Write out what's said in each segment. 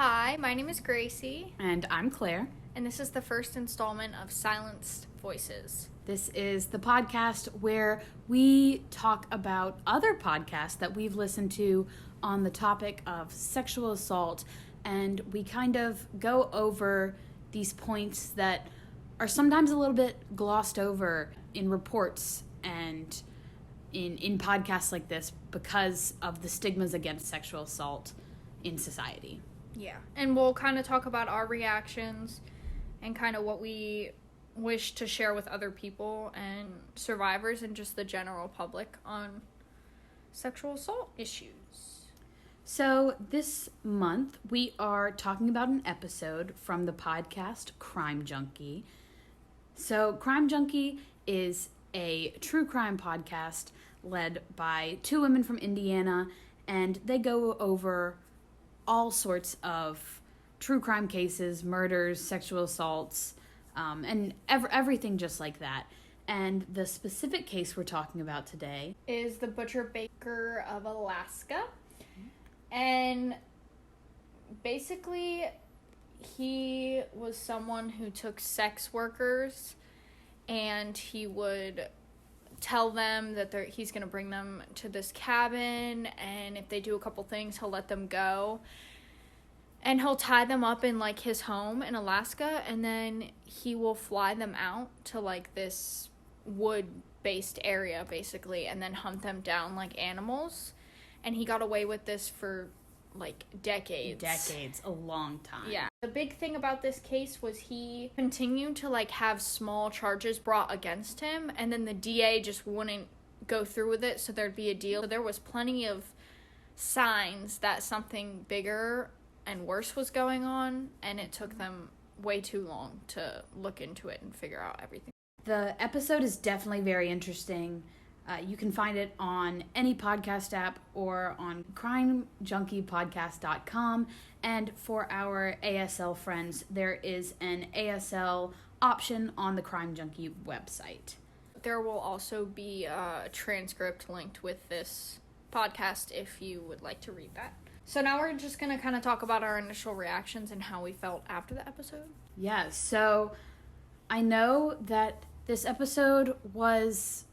Hi, my name is Gracie, And I'm Claire. and this is the first installment of Silenced Voices. This is the podcast where we talk about other podcasts that we've listened to on the topic of sexual assault, and we kind of go over these points that are sometimes a little bit glossed over in reports and in podcasts like this because of the stigmas against sexual assault in society. Yeah. And we'll kind of talk about our reactions and kind of what we wish to share with other people and survivors and just the general public on sexual assault issues. So this month we are talking about an episode from the podcast Crime Junkie. So Crime Junkie is a true crime podcast led by two women from Indiana, and they go over all sorts of true crime cases, murders, sexual assaults, and everything just like that. And the specific case we're talking about today Is the Butcher Baker of Alaska. And basically, he was someone who took sex workers and he would tell them that he's going to bring them to this cabin, and if they do a couple things, he'll let them go. And he'll tie them up in, like, his home in Alaska, and then he will fly them out to, like, this wood-based area, basically, and then hunt them down like animals. And he got away with this for, like, decades. a long time. Yeah. The big thing about this case was he continued to, like, have small charges brought against him, and then the DA just wouldn't go through with it, so there'd be a deal. So there was plenty of signs that something bigger and worse was going on, and it took them way too long to look into it and figure out everything. The episode is definitely very interesting. You can find it on any podcast app or on crimejunkiepodcast.com. And for our ASL friends, there is an ASL option on the Crime Junkie website. There will also be a transcript linked with this podcast if you would like to read that. So now we're just going to kind of talk about our initial reactions and how we felt after the episode. Yeah, so I know that this episode was,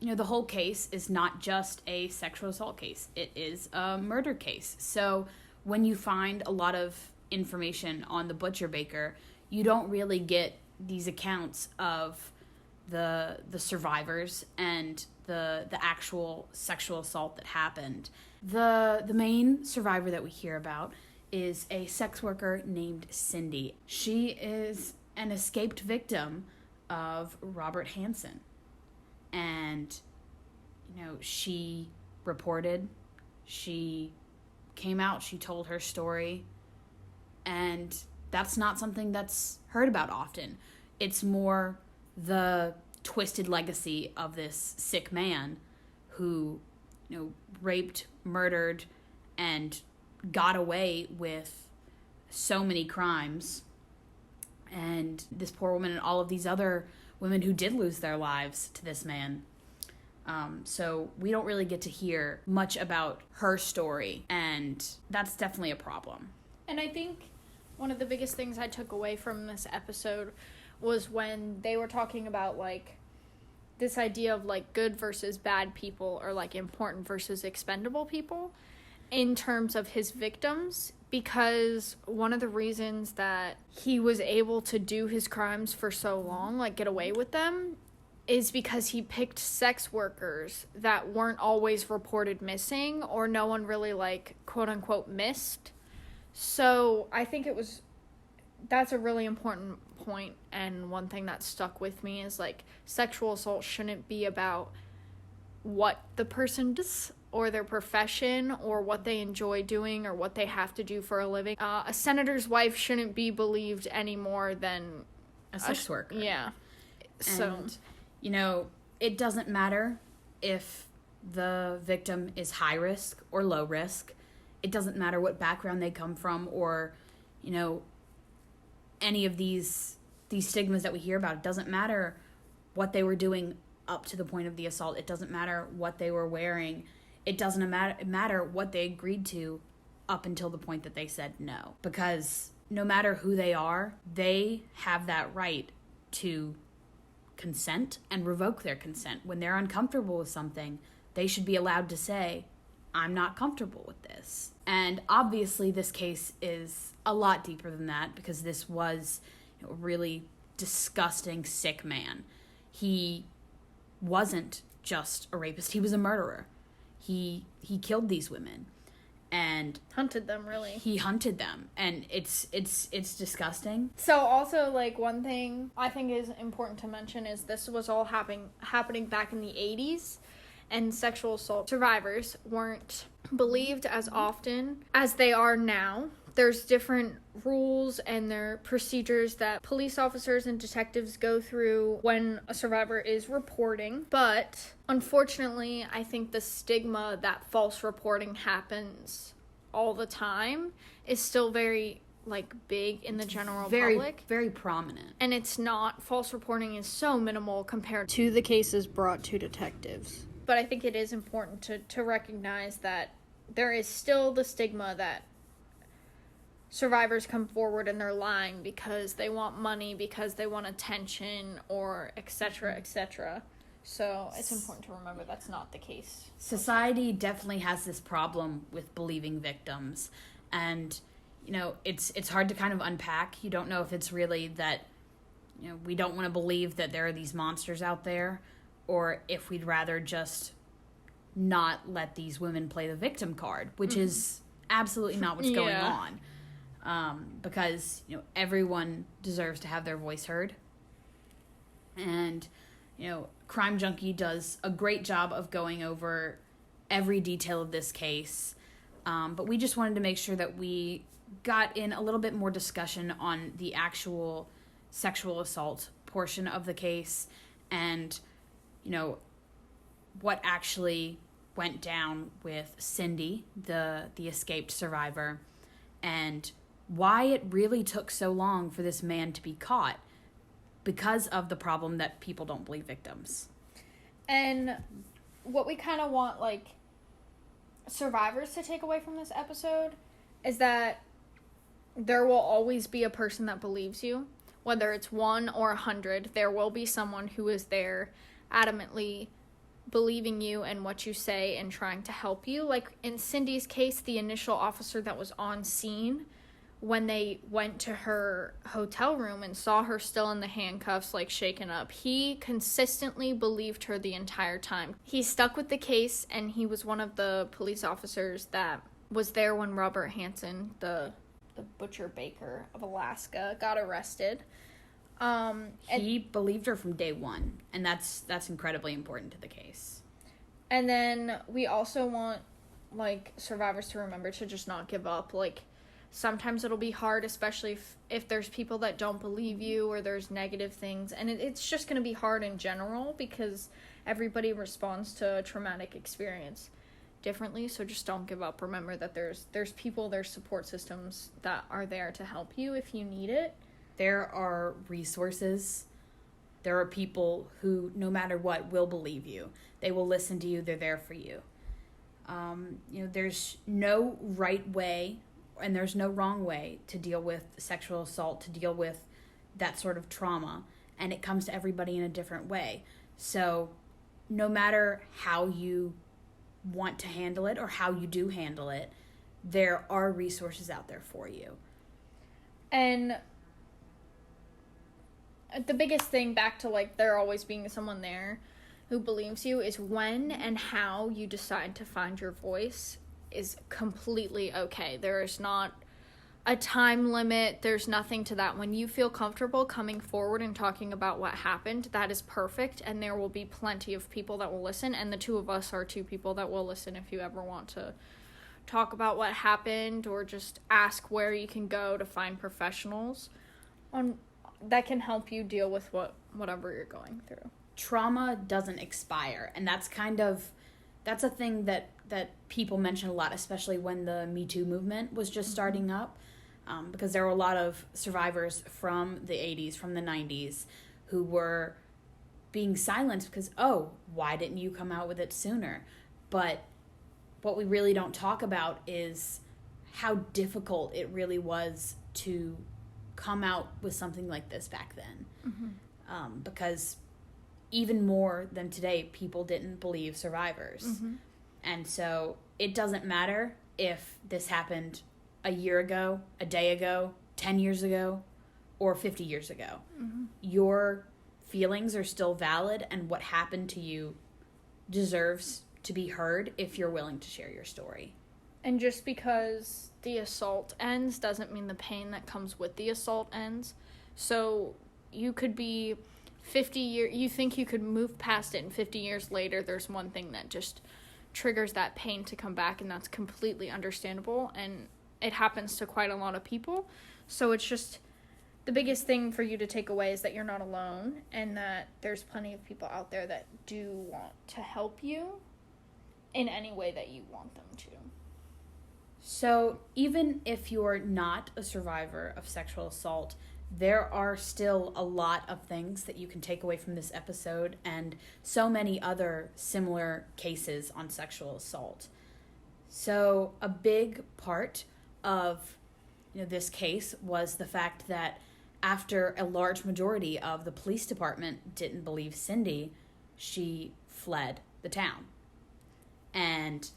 the whole case is not just a sexual assault case. It is a murder case. So when you find a lot of information on the Butcher Baker, you don't really get these accounts of the survivors and the actual sexual assault that happened. The main survivor that we hear about is a sex worker named Cindy. She is an escaped victim of Robert Hansen. And, she reported, she came out, she told her story, and that's not something that's heard about often. It's more the twisted legacy of this sick man who, raped, murdered, and got away with so many crimes. And this poor woman and all of these other women who did lose their lives to this man. So we don't really get to hear much about her story, and that's definitely a problem. And I think one of the biggest things I took away from this episode was when they were talking about, like, this idea of, like, good versus bad people, or, like, important versus expendable people in terms of his victims, because one of the reasons that he was able to do his crimes for so long, like, get away with them, is because he picked sex workers that weren't always reported missing, or no one really, like, quote-unquote missed. So I think that's a really important point, and one thing that stuck with me is, like, sexual assault shouldn't be about what the person does or their profession or what they enjoy doing or what they have to do for a living. A senator's wife shouldn't be believed any more than a sex worker. Yeah. And, it doesn't matter if the victim is high risk or low risk. It doesn't matter what background they come from or, any of these stigmas that we hear about. It doesn't matter what they were doing up to the point of the assault. It doesn't matter what they were wearing. It doesn't matter what they agreed to up until the point that they said no. Because no matter who they are, they have that right to consent and revoke their consent. When they're uncomfortable with something, they should be allowed to say, I'm not comfortable with this. And obviously this case is a lot deeper than that, because this was a really disgusting, sick man. He wasn't just a rapist, he was a murderer. He killed these women and hunted them, really. He hunted them, and it's disgusting. So also, like, one thing I think is important to mention is this was all happening back in the 80s, and sexual assault survivors weren't believed as often as they are now. There's different rules and there are procedures that police officers and detectives go through when a survivor is reporting. But unfortunately, I think the stigma that false reporting happens all the time is still very, like, big in the general public. Very prominent. And it's not. False reporting is so minimal compared to the cases brought to detectives. But I think it is important to recognize that there is still the stigma that survivors come forward and they're lying because they want money, because they want attention, or etc., etc. So it's important to remember that's not the case. Society definitely has this problem with believing victims, and it's hard to kind of unpack. You don't know if it's really that we don't want to believe that there are these monsters out there, or if we'd rather just not let these women play the victim card, which is absolutely not what's going on. Because everyone deserves to have their voice heard, and Crime Junkie does a great job of going over every detail of this case, but we just wanted to make sure that we got in a little bit more discussion on the actual sexual assault portion of the case, and what actually went down with Cindy, the escaped survivor, and why it really took so long for this man to be caught, because of the problem that people don't believe victims. And what we kind of want, like, survivors to take away from this episode is that there will always be a person that believes you. Whether it's 1 or 100, there will be someone who is there adamantly believing you and what you say and trying to help you. Like in Cindy's case, the initial officer that was on scene when they went to her hotel room and saw her still in the handcuffs, like shaken up, he consistently believed her the entire time. He stuck with the case, and he was one of the police officers that was there when Robert Hansen, the butcher baker of Alaska, got arrested. He believed her from day one, and that's incredibly important to the case. And then we also want, like, survivors to remember to just not give up. Like, sometimes it'll be hard, especially if there's people that don't believe you or there's negative things. And it's just going to be hard in general because everybody responds to a traumatic experience differently. So just don't give up. Remember that there's people, there's support systems that are there to help you if you need it. There are resources. There are people who, no matter what, will believe you. They will listen to you. They're there for you. There's no right way and there's no wrong way to deal with sexual assault, to deal with that sort of trauma, and it comes to everybody in a different way. So no matter how you want to handle it or how you do handle it, there are resources out there for you. And the biggest thing, back to, like, there always being someone there who believes you, is when and how you decide to find your voice is completely okay. There is not a time limit. There's nothing to that. When you feel comfortable coming forward and talking about what happened, that is perfect, and there will be plenty of people that will listen, and the two of us are two people that will listen if you ever want to talk about what happened or just ask where you can go to find professionals that can help you deal with whatever you're going through. Trauma doesn't expire, and that's a thing that people mention a lot, especially when the Me Too movement was just starting up, because there were a lot of survivors from the 80s, from the 90s, who were being silenced because, why didn't you come out with it sooner? But what we really don't talk about is how difficult it really was to come out with something like this back then. Because even more than today, people didn't believe survivors. And so it doesn't matter if this happened a year ago, a day ago, 10 years ago, or 50 years ago. Your feelings are still valid, and what happened to you deserves to be heard if you're willing to share your story. And just because the assault ends doesn't mean the pain that comes with the assault ends. So you could be 50 years, you think you could move past it, and 50 years later there's one thing that just triggers that pain to come back, and that's completely understandable, and it happens to quite a lot of people. So it's just, the biggest thing for you to take away is that you're not alone, and that there's plenty of people out there that do want to help you in any way that you want them to. So even if you're not a survivor of sexual assault, there are still a lot of things that you can take away from this episode, and so many other similar cases on sexual assault. So a big part of this case was the fact that after a large majority of the police department didn't believe Cindy, she fled the town. And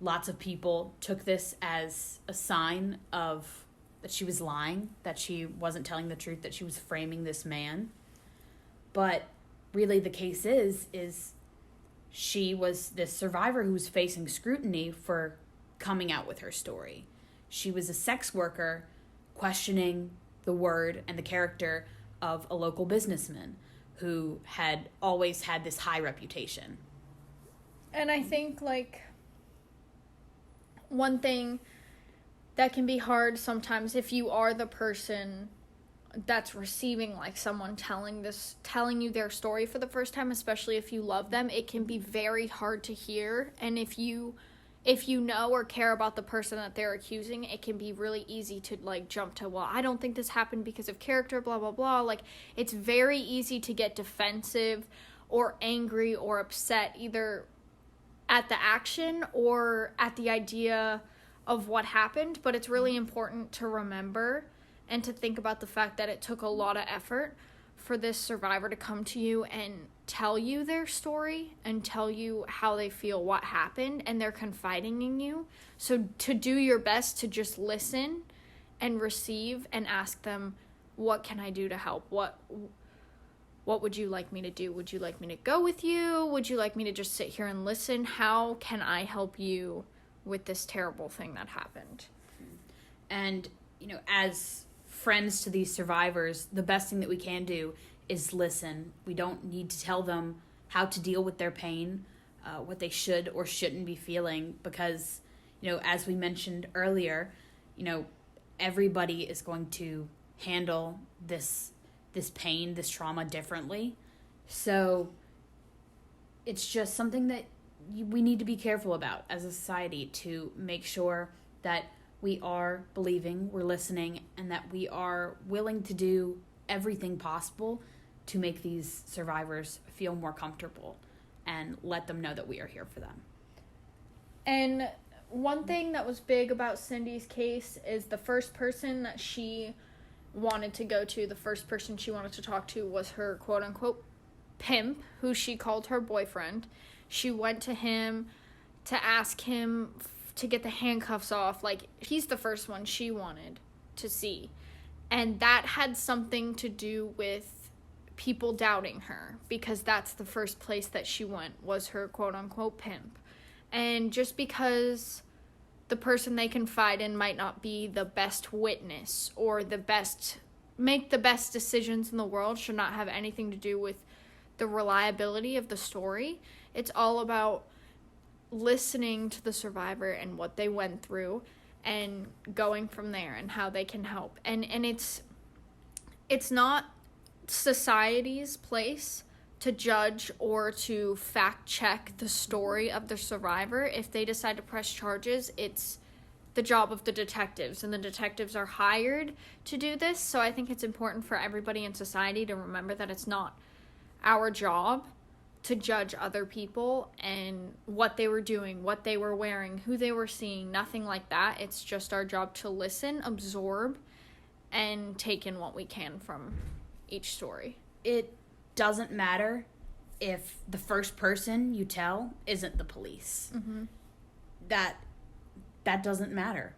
lots of people took this as a sign of that she was lying, that she wasn't telling the truth, that she was framing this man. But really the case is she was this survivor who was facing scrutiny for coming out with her story. She was a sex worker questioning the word and the character of a local businessman who had always had this high reputation. And I think, one thing that can be hard sometimes if you are the person that's receiving, someone telling you their story for the first time, especially if you love them, it can be very hard to hear. And if you know or care about the person that they're accusing, it can be really easy to jump to, well, I don't think this happened because of character, blah, blah, blah. It's very easy to get defensive or angry or upset either at the action or at the idea of what happened. But it's really important to remember and to think about the fact that it took a lot of effort for this survivor to come to you and tell you their story and tell you how they feel, what happened, and they're confiding in you. So to do your best to just listen and receive and ask them, what can I do to help? What would you like me to do? Would you like me to go with you? Would you like me to just sit here and listen? How can I help you with this terrible thing that happened? And, as friends to these survivors, the best thing that we can do is listen. We don't need to tell them how to deal with their pain, what they should or shouldn't be feeling, because, as we mentioned earlier, everybody is going to handle this pain, this trauma differently. So it's just something that we need to be careful about as a society, to make sure that we are believing, we're listening, and that we are willing to do everything possible to make these survivors feel more comfortable and let them know that we are here for them. And one thing that was big about Cindy's case is the first person that she wanted to go to, the first person she wanted to talk to was her quote-unquote pimp, who she called her boyfriend. She went to him to ask him to get the handcuffs off. He's the first one she wanted to see. And that had something to do with people doubting her, because that's the first place that she went, was her quote-unquote pimp. And just because the person they confide in might not be the best witness or make the best decisions in the world, should not have anything to do with the reliability of the story. It's all about listening to the survivor and what they went through and going from there and how they can help. And it's not society's place to judge or to fact check the story of the survivor. If they decide to press charges, it's the job of the detectives, and the detectives are hired to do this. So I think it's important for everybody in society to remember that it's not our job to judge other people and what they were doing, what they were wearing, who they were seeing, nothing like that. It's just our job to listen, absorb, and take in what we can from each story. It doesn't matter if the first person you tell isn't the police. Mm-hmm. That doesn't matter.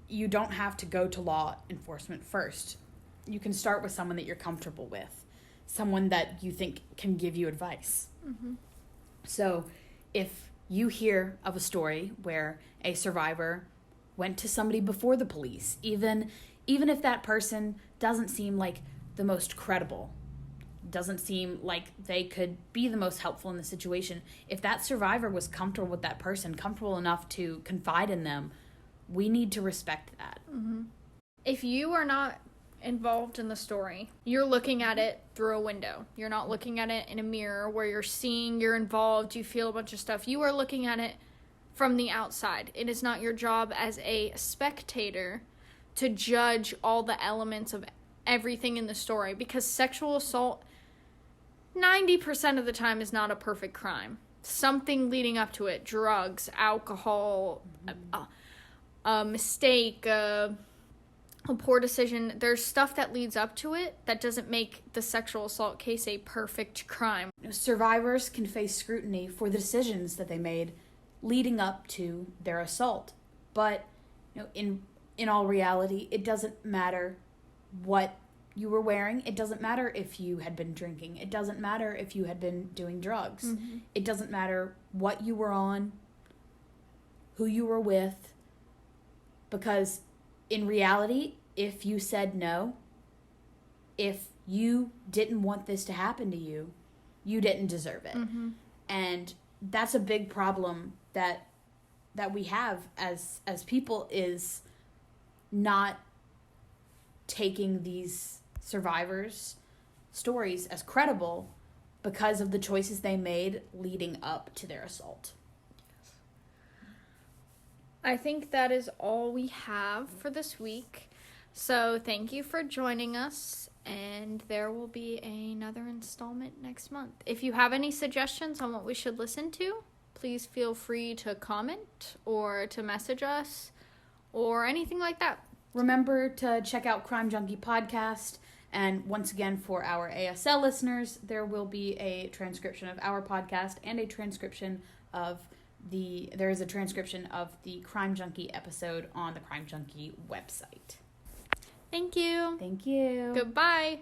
You don't have to go to law enforcement first. You can start with someone that you're comfortable with, someone that you think can give you advice. Mm-hmm. So if you hear of a story where a survivor went to somebody before the police, even if that person doesn't seem like the most credible, doesn't seem like they could be the most helpful in the situation, if that survivor was comfortable with that person, comfortable enough to confide in them, we need to respect that. Mm-hmm. If you are not involved in the story, you're looking at it through a window. You're not looking at it in a mirror where you're seeing, you're involved, you feel a bunch of stuff. You are looking at it from the outside. It is not your job as a spectator to judge all the elements of everything in the story, because sexual assault 90% of the time is not a perfect crime. Something leading up to it, drugs, alcohol, a mistake, a poor decision. There's stuff that leads up to it that doesn't make the sexual assault case a perfect crime. Survivors can face scrutiny for the decisions that they made leading up to their assault. But in all reality, it doesn't matter what you were wearing. It doesn't matter if you had been drinking. It doesn't matter if you had been doing drugs. Mm-hmm. It doesn't matter what you were on, who you were with, because in reality, if you said no, if you didn't want this to happen to you, you didn't deserve it. Mm-hmm. And that's a big problem that we have as people, is not taking these survivors' stories as credible because of the choices they made leading up to their assault. I think that is all we have for this week. So thank you for joining us, and there will be another installment next month. If you have any suggestions on what we should listen to, please feel free to comment or to message us or anything like that. Remember to check out Crime Junkie Podcast. And once again, for our ASL listeners, there will be a transcription of our podcast and a transcription of the Crime Junkie episode on the Crime Junkie website. Thank you. Thank you. Goodbye.